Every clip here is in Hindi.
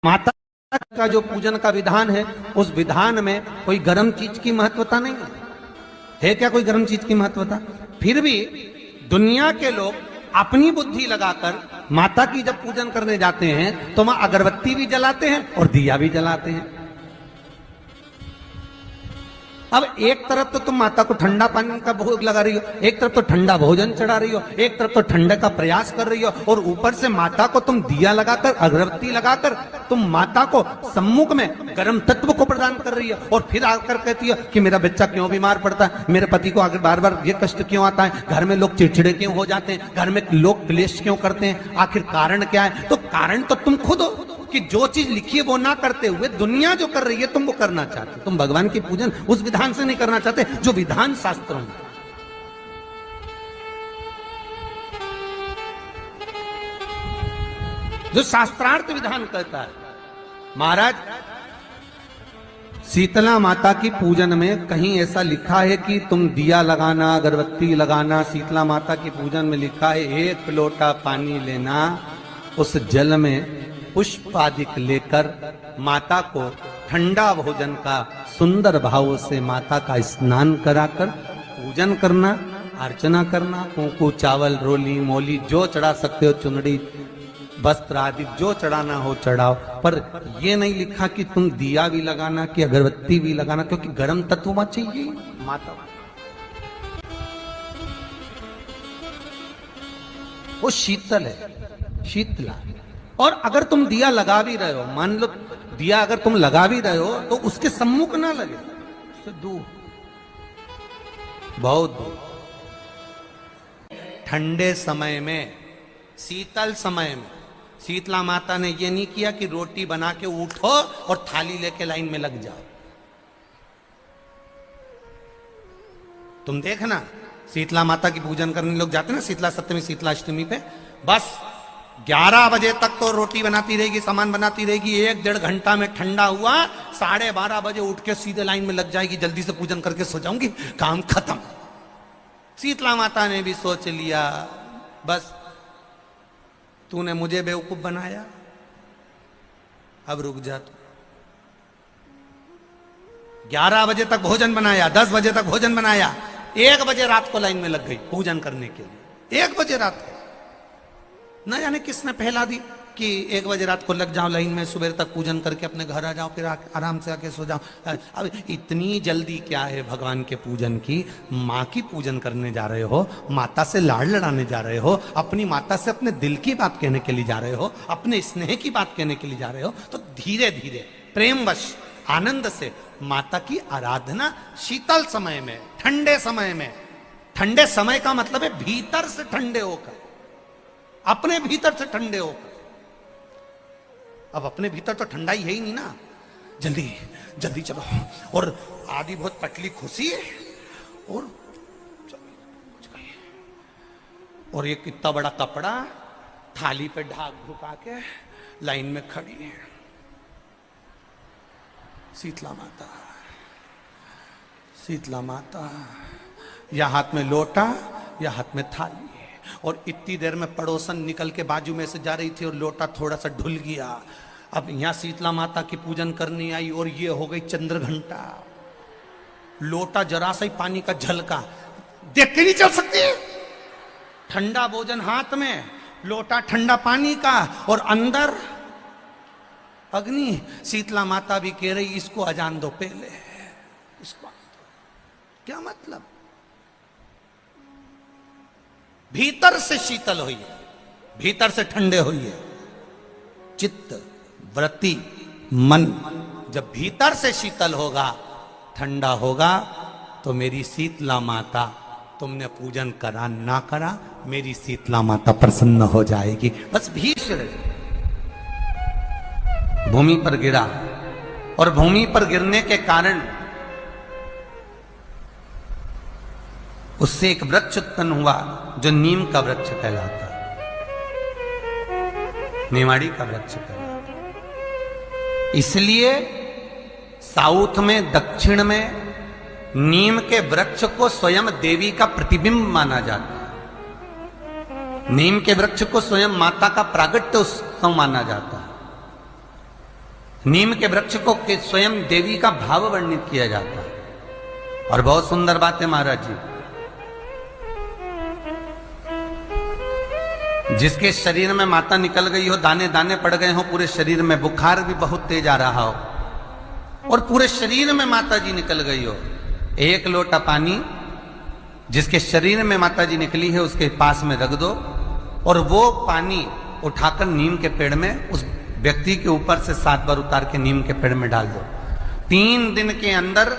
माता का जो पूजन का विधान है, उस विधान में कोई गर्म चीज की महत्वता नहीं है क्या? कोई गर्म चीज की महत्वता? फिर भी दुनिया के लोग अपनी बुद्धि लगाकर माता की जब पूजन करने जाते हैं तो वहां अगरबत्ती भी जलाते हैं और दिया भी जलाते हैं। अब एक तरफ तो तुम माता को ठंडा पानी का भोग लगा रही हो, एक तरफ तो ठंडा भोजन चढ़ा रही हो, एक तरफ तो ठंडे का प्रयास कर रही हो, और ऊपर से माता को तुम दिया लगाकर अगरबत्ती लगाकर तुम माता को सम्मुख में गर्म तत्व को प्रदान कर रही हो। और फिर आकर कहती हो कि मेरा बच्चा क्यों बीमार पड़ता है, मेरे पति को आगे बार बार ये कष्ट क्यों आता है, घर में लोग चिड़चिड़े क्यों हो जाते हैं, घर में लोग क्लेश क्यों करते हैं, आखिर कारण क्या है? तो कारण तो तुम खुद हो कि जो चीज लिखी है वो ना करते हुए दुनिया जो कर रही है तुम वो करना चाहते। तुम भगवान की पूजन उस विधान से नहीं करना चाहते जो विधान शास्त्रों में। जो शास्त्रार्थ विधान कहता है। महाराज, शीतला माता की पूजन में कहीं ऐसा लिखा है कि तुम दिया लगाना, अगरबत्ती लगाना? शीतला माता की पूजन में लिखा है एक लोटा पानी लेना, उस जल में पुष्प आदि लेकर माता को ठंडा भोजन का सुंदर भाव से माता का स्नान कराकर पूजन करना, अर्चना करना, कुंकू चावल रोली मोली जो चढ़ा सकते हो, चुनड़ी वस्त्र आदि जो चढ़ाना हो चढ़ाओ। पर यह नहीं लिखा कि तुम दिया भी लगाना कि अगरबत्ती भी लगाना, क्योंकि गर्म तत्व वहां चाहिए माता। वो शीतल है, शीतला। और अगर तुम दिया लगा भी रहे हो, मान लो दिया अगर तुम लगा भी रहे हो तो उसके सम्मुख ना लगे, उससे दूर, बहुत दूर। ठंडे समय में, शीतल समय में शीतला माता ने ये नहीं किया कि रोटी बना के उठो और थाली लेके लाइन में लग जाओ। तुम देखना, शीतला माता की पूजन करने लोग जाते ना शीतला सप्तमी, शीतला अष्टमी पे, बस 11 बजे तक तो रोटी बनाती रहेगी, सामान बनाती रहेगी। 1-1.5 घंटा में ठंडा हुआ, 12:30 बजे उठ के सीधे लाइन में लग जाएगी, जल्दी से पूजन करके सो जाऊंगी, काम खत्म। शीतला माता ने भी सोच लिया, बस तूने मुझे बेवकूफ बनाया, अब रुक जा तू। 11 बजे तक भोजन बनाया, 10 बजे तक भोजन बनाया, 1 बजे रात को लाइन में लग गई पूजन करने के लिए। 1 बजे रात को न जाने किसने फैला दी कि 1 बजे रात को लग जाओ लाइन में, सुबह तक पूजन करके अपने घर आ जाओ, फिर आराम से आके सो जाओ। अब इतनी जल्दी क्या है भगवान के पूजन की? माँ की पूजन करने जा रहे हो, माता से लाड़ लड़ाने जा रहे हो, अपनी माता से अपने दिल की बात कहने के लिए जा रहे हो, अपने स्नेह की बात कहने के लिए जा रहे हो, तो धीरे धीरे प्रेमवश आनंद से माता की आराधना शीतल समय में, ठंडे समय में। ठंडे समय का मतलब है भीतर से ठंडे होकर, अपने भीतर से ठंडे होकर। अब अपने भीतर तो ठंडा ही है ही नहीं ना, जल्दी जल्दी चलो, और आधी बहुत पतली खुशी है, और ये कितना बड़ा कपड़ा थाली पे ढाक ढुका के लाइन में खड़ी है शीतला माता। शीतला माता, या हाथ में लोटा या हाथ में थाली, और इतनी देर में पड़ोसन निकल के बाजू में से जा रही थी और लोटा थोड़ा सा ढुल गया। अब यहां शीतला माता की पूजन करनी आई और ये हो गई चंद्र घंटा। लोटा जरा सा ही पानी का झलका, देख के नहीं चल सकती। ठंडा भोजन हाथ में, लोटा ठंडा पानी का, और अंदर अग्नि। शीतला माता भी कह रही इसको अजान दो पहले, इसको क्या मतलब? भीतर से शीतल हुई है, भीतर से ठंडे हुई है। चित्त, वृत्ति, मन जब भीतर से शीतल होगा, ठंडा होगा, तो मेरी शीतला माता, तुमने पूजन करा ना करा, मेरी शीतला माता प्रसन्न हो जाएगी। बस भीष्म भूमि पर गिरा, और भूमि पर गिरने के कारण उससे एक वृक्ष उत्पन्न हुआ जो नीम का वृक्ष कहलाता, नेवाड़ी का वृक्ष कहलाता। इसलिए साउथ में, दक्षिण में नीम के वृक्ष को स्वयं देवी का प्रतिबिंब माना जाता है। नीम के वृक्ष को स्वयं माता का प्रागट्य उत्सव माना जाता है। नीम के वृक्ष को स्वयं देवी का भाव वर्णित किया जाता है। और बहुत सुंदर बात है महाराज जी, जिसके शरीर में माता निकल गई हो, दाने दाने पड़ गए हो पूरे शरीर में, बुखार भी बहुत तेज आ रहा हो और पूरे शरीर में माता जी निकल गई हो, एक लोटा पानी जिसके शरीर में माता जी निकली है उसके पास में रख दो और वो पानी उठाकर नीम के पेड़ में उस व्यक्ति के ऊपर से 7 बार उतार के नीम के पेड़ में डाल दो। 3 दिन के अंदर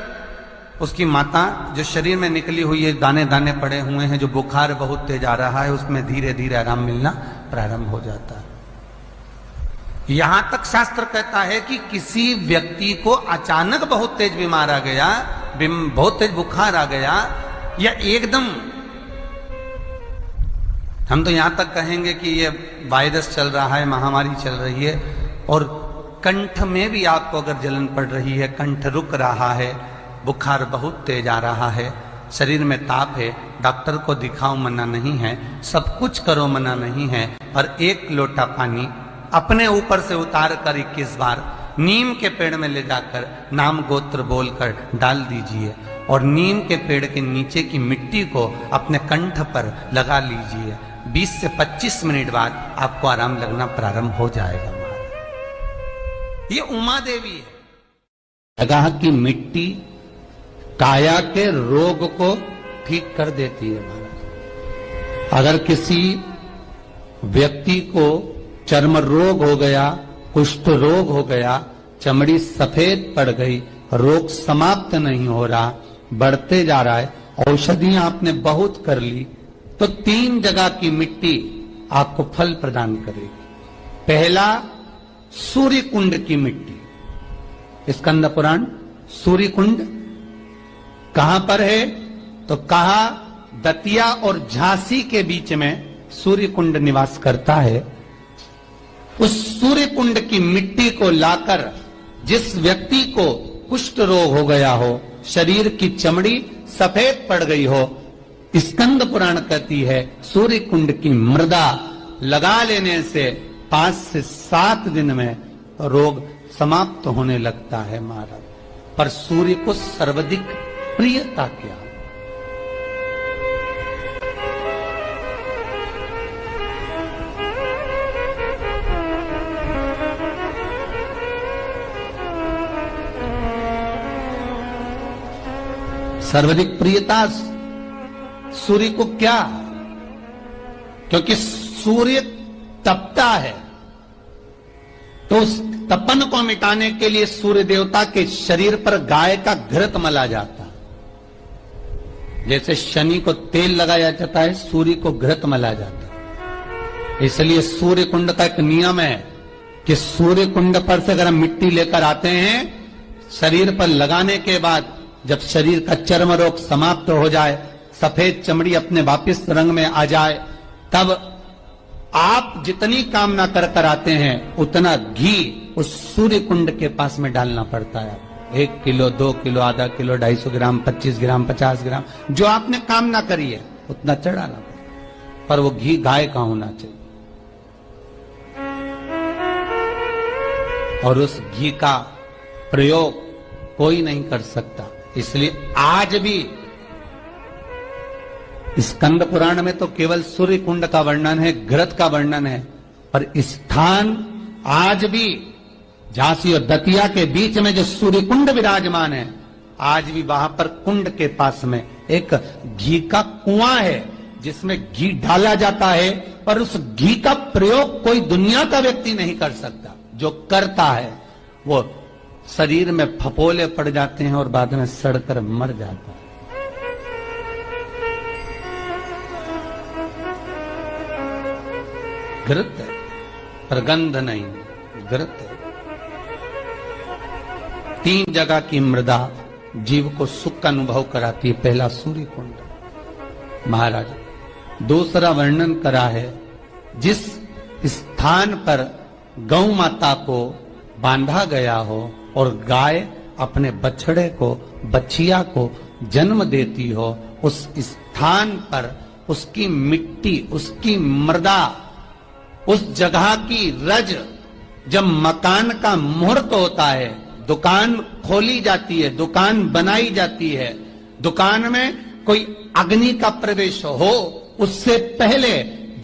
उसकी माता जो शरीर में निकली हुई है, दाने दाने पड़े हुए हैं, जो बुखार बहुत तेज आ रहा है, उसमें धीरे धीरे आराम मिलना प्रारंभ हो जाता है। यहां तक शास्त्र कहता है कि किसी व्यक्ति को अचानक बहुत तेज बीमार आ गया, बहुत तेज बुखार आ गया, या एकदम, हम तो यहां तक कहेंगे कि ये वायरस चल रहा है, महामारी चल रही है, और कंठ में भी आपको अगर जलन पड़ रही है, कंठ रुक रहा है, बुखार बहुत तेज आ रहा है, शरीर में ताप है, डॉक्टर को दिखाओ मना नहीं है, सब कुछ करो मना नहीं है, और 1 लोटा पानी अपने ऊपर से उतार कर 21 बार नीम के पेड़ में ले जाकर नाम गोत्र बोलकर डाल दीजिए और नीम के पेड़ के नीचे की मिट्टी को अपने कंठ पर लगा लीजिए। 20 से 25 मिनट बाद आपको आराम लगना प्रारंभ हो जाएगा। ये उमा देवी है। जगह की मिट्टी काया के रोग को ठीक कर देती है महाराज। अगर किसी व्यक्ति को चर्म रोग हो गया, कुष्ठ रोग हो गया, चमड़ी सफेद पड़ गई, रोग समाप्त नहीं हो रहा, बढ़ते जा रहा है, औषधियां आपने बहुत कर ली, तो 3 जगह की मिट्टी आपको फल प्रदान करेगी। पहला, सूर्य कुंड की मिट्टी। स्कंद पुराण सूर्य कुंड कहां पर है? तो कहा दतिया और झांसी के बीच में सूर्य कुंड निवास करता है। उस सूर्य कुंड की मिट्टी को लाकर जिस व्यक्ति को कुष्ठ रोग हो गया हो, शरीर की चमड़ी सफेद पड़ गई हो, स्कंद पुराण कहती है सूर्य कुंड की मृदा लगा लेने से 5 से 7 दिन में रोग समाप्त होने लगता है महाराज। पर सूर्य को सर्वाधिक प्रियता क्या? सर्वाधिक प्रियता सूर्य को क्या? क्योंकि सूर्य तपता है, तो उस तपन को मिटाने के लिए सूर्य देवता के शरीर पर गाय का घृत मला जाता है। जैसे शनि को तेल लगाया जाता है, सूर्य को घृत मला जाता है। इसलिए सूर्य कुंड का एक नियम है कि सूर्य कुंड पर से अगर हम मिट्टी लेकर आते हैं, शरीर पर लगाने के बाद जब शरीर का चर्म रोग समाप्त हो जाए, सफेद चमड़ी अपने वापिस रंग में आ जाए, तब आप जितनी कामना कर आते हैं उतना घी उस सूर्य कुंड के पास में डालना पड़ता है। 1 किलो, 2 किलो, आधा किलो, 250 ग्राम, 25 ग्राम, 50 ग्राम, जो आपने कामना करी है उतना चढ़ाना पड़ता। पर वो घी गाय का होना चाहिए, और उस घी का प्रयोग कोई नहीं कर सकता। इसलिए आज भी स्कंद पुराण में तो केवल सूर्य कुंड का वर्णन है, घृत का वर्णन है, पर स्थान आज भी झांसी और दतिया के बीच में जो सूर्य कुंड विराजमान है, आज भी वहां पर कुंड के पास में एक घी का कुआं है जिसमें घी डाला जाता है, पर उस घी का प्रयोग कोई दुनिया का व्यक्ति नहीं कर सकता। जो करता है वो शरीर में फपोले पड़ जाते हैं और बाद में सड़कर मर जाता है। घृत है, पर गंध नहीं, घृत है। 3 जगह की मृदा जीव को सुख का अनुभव कराती है। पहला सूर्य कुंड महाराज। दूसरा वर्णन करा है, जिस स्थान पर गौ माता को बांधा गया हो और गाय अपने बछड़े को, बछिया को जन्म देती हो, उस स्थान पर उसकी मिट्टी, उसकी मृदा, उस जगह की रज जब मकान का मुहूर्त होता है, दुकान खोली जाती है, दुकान बनाई जाती है, दुकान में कोई अग्नि का प्रवेश हो, उससे पहले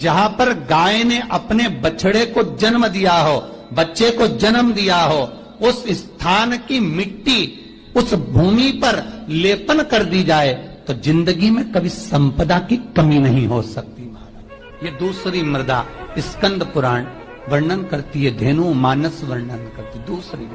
जहां पर गाय ने अपने बछड़े को जन्म दिया हो, बच्चे को जन्म दिया हो, उस स्थान की मिट्टी उस भूमि पर लेपन कर दी जाए तो जिंदगी में कभी संपदा की कमी नहीं हो सकती महाराज। ये दूसरी मृदा स्कंद पुराण वर्णन करती है, धेनु मानस वर्णन करती दूसरी।